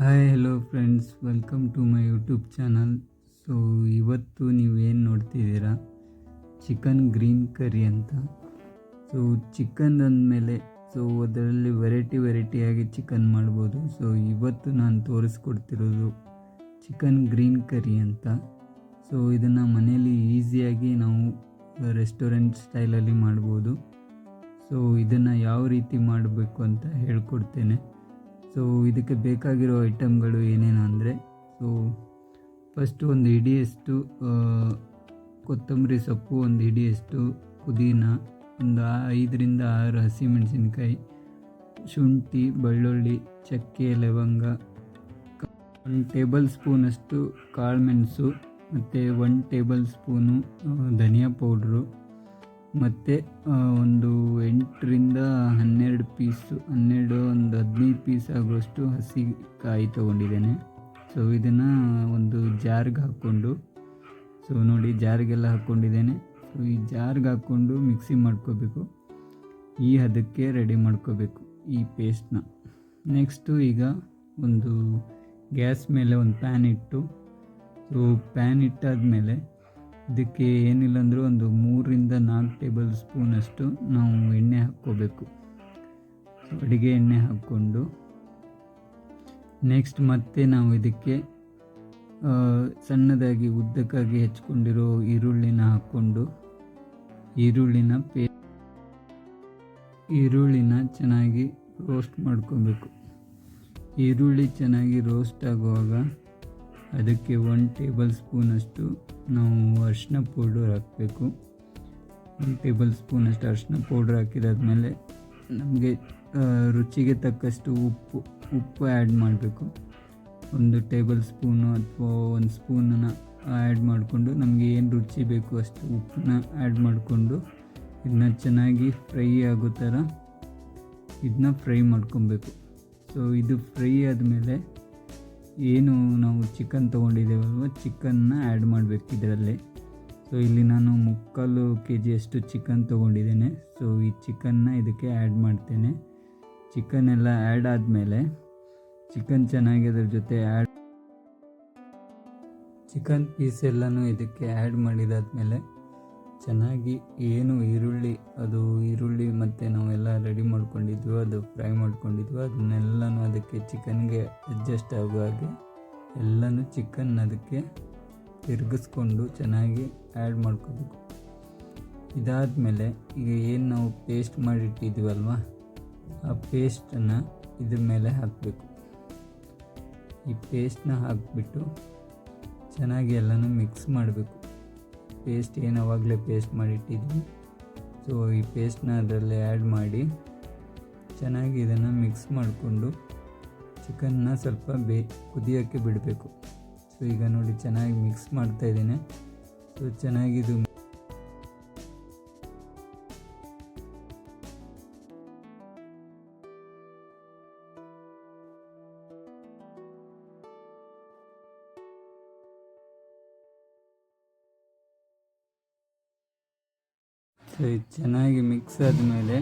Hi hello friends, welcome to my YouTube channel. So ಇವತ್ತು ನೀವೇನು ನೋಡ್ತಿದ್ದೀರಾ, ಚಿಕನ್ ಗ್ರೀನ್ ಕರಿ ಅಂತ. ಸೊ ಚಿಕನ್ ಅಂದಮೇಲೆ ಅದರಲ್ಲಿ ವೆರೈಟಿಯಾಗಿ ಚಿಕನ್ ಮಾಡ್ಬೋದು. ಸೊ ಇವತ್ತು ನಾನು ತೋರಿಸ್ಕೊಡ್ತಿರೋದು ಚಿಕನ್ ಗ್ರೀನ್ ಕರಿ ಅಂತ. ಸೊ ಇದನ್ನು ಮನೆಯಲ್ಲಿ ಈಸಿಯಾಗಿ ನಾವು ರೆಸ್ಟೋರೆಂಟ್ ಸ್ಟೈಲಲ್ಲಿ ಮಾಡ್ಬೋದು. ಸೊ ಇದನ್ನು ಯಾವ ರೀತಿ ಮಾಡಬೇಕು ಅಂತ ಹೇಳ್ಕೊಡ್ತೇನೆ. ಸೊ ಇದಕ್ಕೆ ಬೇಕಾಗಿರೋ ಐಟಮ್ಗಳು ಏನೇನು ಅಂದರೆ, ಫಸ್ಟು ಒಂದು ಹಿಡಿಯಷ್ಟು ಕೊತ್ತಂಬರಿ ಸೊಪ್ಪು, ಒಂದು ಹಿಡಿಯಷ್ಟು ಪುದೀನ, ಒಂದು 5ರಿಂದ 6 ಹಸಿಮೆಣಸಿನ್ಕಾಯಿ, ಶುಂಠಿ, ಬೆಳ್ಳುಳ್ಳಿ, ಚಕ್ಕೆ, ಲವಂಗ, 1 ಟೇಬಲ್ ಸ್ಪೂನಷ್ಟು ಕಾಳುಮೆಣಸು, ಮತ್ತು 1 ಟೇಬಲ್ ಸ್ಪೂನು ಧನಿಯಾ ಪೌಡ್ರು, ಮತ್ತು ಒಂದು 8ರಿಂದ 12 ಪೀಸು, ಒಂದು 15 ಪೀಸ್ ಆಗುವಷ್ಟು ಹಸಿ ಕಾಯಿ ತೊಗೊಂಡಿದ್ದೇನೆ. ಸೊ ಇದನ್ನು ಒಂದು ಜಾರ್ಗೆ ಹಾಕ್ಕೊಂಡು, ನೋಡಿ ಜಾರ್ಗೆಲ್ಲ ಹಾಕ್ಕೊಂಡಿದ್ದೇನೆ. ಸೊ ಈ ಜಾರ್ಗೆ ಹಾಕ್ಕೊಂಡು ಮಿಕ್ಸಿ ಮಾಡ್ಕೋಬೇಕು. ಈ ಹದಕ್ಕೆ ರೆಡಿ ಮಾಡ್ಕೋಬೇಕು ಈ ಪೇಸ್ಟ್ನ. ನೆಕ್ಸ್ಟು ಈಗ ಒಂದು ಗ್ಯಾಸ್ ಮೇಲೆ ಒಂದು ಪ್ಯಾನ್ ಇಟ್ಟು, ಪ್ಯಾನ್ ಇಟ್ಟಾದಮೇಲೆ ಇದಕ್ಕೆ ಏನಿಲ್ಲ ಅಂದರೂ ಒಂದು 3ರಿಂದ 4 ಟೇಬಲ್ ಸ್ಪೂನಷ್ಟು ನಾವು ಎಣ್ಣೆ ಹಾಕ್ಕೋಬೇಕು. ಅಡುಗೆ ಎಣ್ಣೆ ಹಾಕ್ಕೊಂಡು ನೆಕ್ಸ್ಟ್ ಮತ್ತೆ ನಾವು ಇದಕ್ಕೆ ಸಣ್ಣದಾಗಿ ಉದ್ದಕ್ಕಾಗಿ ಹೆಚ್ಕೊಂಡಿರೋ ಈರುಳ್ಳಿನ ಹಾಕ್ಕೊಂಡು ಈರುಳ್ಳಿನ ಚೆನ್ನಾಗಿ ರೋಸ್ಟ್ ಮಾಡ್ಕೊಬೇಕು. ಈರುಳ್ಳಿ ಚೆನ್ನಾಗಿ ರೋಸ್ಟ್ ಆಗುವಾಗ ಅದಕ್ಕೆ 1 ಟೇಬಲ್ ಸ್ಪೂನಷ್ಟು ನಾವು ಅರಿಶಿನ ಪೌಡರ್ ಹಾಕಬೇಕು. 1 ಟೇಬಲ್ ಸ್ಪೂನಷ್ಟು ಅರಿಶಿನ ಪೌಡ್ರ್ ಹಾಕಿದಾದ್ಮೇಲೆ ನಮಗೆ ರುಚಿಗೆ ತಕ್ಕಷ್ಟು ಉಪ್ಪು ಆ್ಯಡ್ ಮಾಡಬೇಕು. 1 ಟೇಬಲ್ ಸ್ಪೂನು ಅಥವಾ 1 ಸ್ಪೂನನ್ನು ಆ್ಯಡ್ ಮಾಡಿಕೊಂಡು ನಮಗೆ ಏನು ರುಚಿ ಬೇಕು ಅಷ್ಟು ಉಪ್ಪನ್ನ ಆ್ಯಡ್ ಮಾಡಿಕೊಂಡು ಇದನ್ನ ಚೆನ್ನಾಗಿ ಫ್ರೈ ಆಗೋ ಥರ ಇದನ್ನ ಫ್ರೈ ಮಾಡ್ಕೊಬೇಕು. ಸೊ ಇದು ಫ್ರೈ ಆದಮೇಲೆ ಏನು ನಾವು ಚಿಕನ್ ತೊಗೊಂಡಿದ್ದೇವಲ್ವ, ಚಿಕನ್ನ ಆ್ಯಡ್ ಮಾಡಬೇಕು ಇದರಲ್ಲಿ. ಸೊ ಇಲ್ಲಿ ನಾನು 3/4 kg ಚಿಕನ್ ತೊಗೊಂಡಿದ್ದೇನೆ. ಸೊ ಈ ಚಿಕನ್ನ ಇದಕ್ಕೆ ಆ್ಯಡ್ ಮಾಡ್ತೇನೆ. ಚಿಕನ್ ಎಲ್ಲ ಆ್ಯಡ್ ಆದಮೇಲೆ ಚಿಕನ್ ಚೆನ್ನಾಗಿ ಅದ್ರ ಜೊತೆ ಚಿಕನ್ ಪೀಸ್ ಎಲ್ಲನೂ ಇದಕ್ಕೆ ಆ್ಯಡ್ ಮಾಡಿದಾದ್ಮೇಲೆ ಚೆನ್ನಾಗಿ ಏನು ಈರುಳ್ಳಿ ಮತ್ತು ನಾವೆಲ್ಲ ರೆಡಿ ಮಾಡ್ಕೊಂಡಿದ್ವಿ, ಅದು ಫ್ರೈ ಮಾಡ್ಕೊಂಡಿದ್ವಿ, ಅದನ್ನೆಲ್ಲನೂ ಅದಕ್ಕೆ ಚಿಕನ್ಗೆ ಅಡ್ಜಸ್ಟ್ ಆಗೋ ಹಾಗೆ ಎಲ್ಲನೂ ಚಿಕನ್ ಅದಕ್ಕೆ ತಿರುಗಿಸ್ಕೊಂಡು ಚೆನ್ನಾಗಿ ಆ್ಯಡ್ ಮಾಡ್ಕೋಬೇಕು. ಇದಾದಮೇಲೆ ಈಗ ಏನು ನಾವು ಪೇಸ್ಟ್ ಮಾಡಿಟ್ಟಿದ್ದೀವಲ್ವ, ಆ ಪೇಸ್ಟನ್ನು ಇದ್ರ ಮೇಲೆ ಹಾಕಬೇಕು. ಈ ಪೇಸ್ಟನ್ನ ಹಾಕಿಬಿಟ್ಟು ಚೆನ್ನಾಗಿ ಎಲ್ಲನೂ ಮಿಕ್ಸ್ ಮಾಡಬೇಕು. ಪೇಸ್ಟ್ ಏನು ಆವಾಗಲೇ ಪೇಸ್ಟ್ ಮಾಡಿಟ್ಟಿದ್ವಿ, ಸೊ ಈ ಪೇಸ್ಟನ್ನ ಅದರಲ್ಲಿ ಆ್ಯಡ್ ಮಾಡಿ ಚೆನ್ನಾಗಿ ಇದನ್ನು ಮಿಕ್ಸ್ ಮಾಡಿಕೊಂಡು ಚಿಕನ್ನ ಸ್ವಲ್ಪ ಕುದಿಯೋಕ್ಕೆ ಬಿಡಬೇಕು. ಸೊ ಈಗ ನೋಡಿ ಚೆನ್ನಾಗಿ ಮಿಕ್ಸ್ ಮಾಡ್ತಾಯಿದ್ದೇನೆ. ಸೊ ಚೆನ್ನಾಗಿದು ಚೆನ್ನಾಗಿ ಮಿಕ್ಸ್ ಆದಮೇಲೆ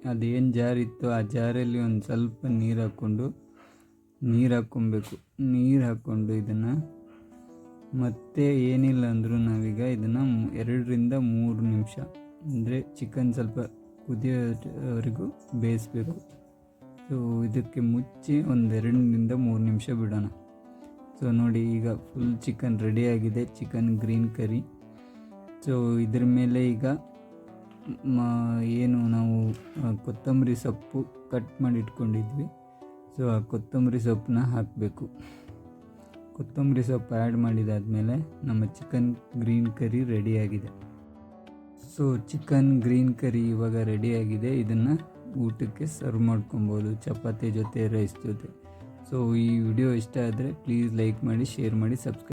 ಅದೇನು ಜಾರ್ ಇತ್ತು ಆ ಜಾರಲ್ಲಿ ಒಂದು ಸ್ವಲ್ಪ ನೀರು ಹಾಕ್ಕೊಬೇಕು. ನೀರು ಹಾಕ್ಕೊಂಡು ಇದನ್ನು ಮತ್ತೆ ಏನಿಲ್ಲ ಅಂದರೂ ನಾವೀಗ ಇದನ್ನು 2ರಿಂದ 3 ನಿಮಿಷ, ಅಂದರೆ ಚಿಕನ್ ಸ್ವಲ್ಪ ಕುದಿಯೋವರೆಗೂ ಬೇಯಿಸಬೇಕು. ಸೊ ಇದಕ್ಕೆ ಮುಚ್ಚಿ ಒಂದು 2ರಿಂದ 3 ನಿಮಿಷ ಬಿಡೋಣ. ಸೊ ನೋಡಿ ಈಗ ಫುಲ್ ಚಿಕನ್ ರೆಡಿಯಾಗಿದೆ, ಚಿಕನ್ ಗ್ರೀನ್ ಕರಿ. ಸೊ ಇದ್ರ ಮೇಲೆ ಈಗ ಏನು ನಾವು ಕೊತ್ತಂಬರಿ ಸೊಪ್ಪು ಕಟ್ ಮಾಡಿ ಇಟ್ಕೊಂಡಿದ್ವಿ, ಸೊ ಆ ಕೊತ್ತಂಬರಿ ಸೊಪ್ಪನ್ನ ಹಾಕಬೇಕು. ಕೊತ್ತಂಬರಿ ಸೊಪ್ಪು ಆ್ಯಡ್ ಮಾಡಿದಾದ್ಮೇಲೆ ನಮ್ಮ ಚಿಕನ್ ಗ್ರೀನ್ ಕರಿ ರೆಡಿಯಾಗಿದೆ. ಸೊ ಚಿಕನ್ ಗ್ರೀನ್ ಕರಿ ಇವಾಗ ರೆಡಿಯಾಗಿದೆ. ಇದನ್ನು ಊಟಕ್ಕೆ ಸರ್ವ್ ಮಾಡ್ಕೊಬೋದು, ಚಪಾತಿ ಜೊತೆ, ರೈಸ್ ಜೊತೆ. ಸೊ ಈ ವಿಡಿಯೋ ಇಷ್ಟ ಆದರೆ ಪ್ಲೀಸ್ ಲೈಕ್ ಮಾಡಿ, ಶೇರ್ ಮಾಡಿ, ಸಬ್ಸ್ಕ್ರೈಬ್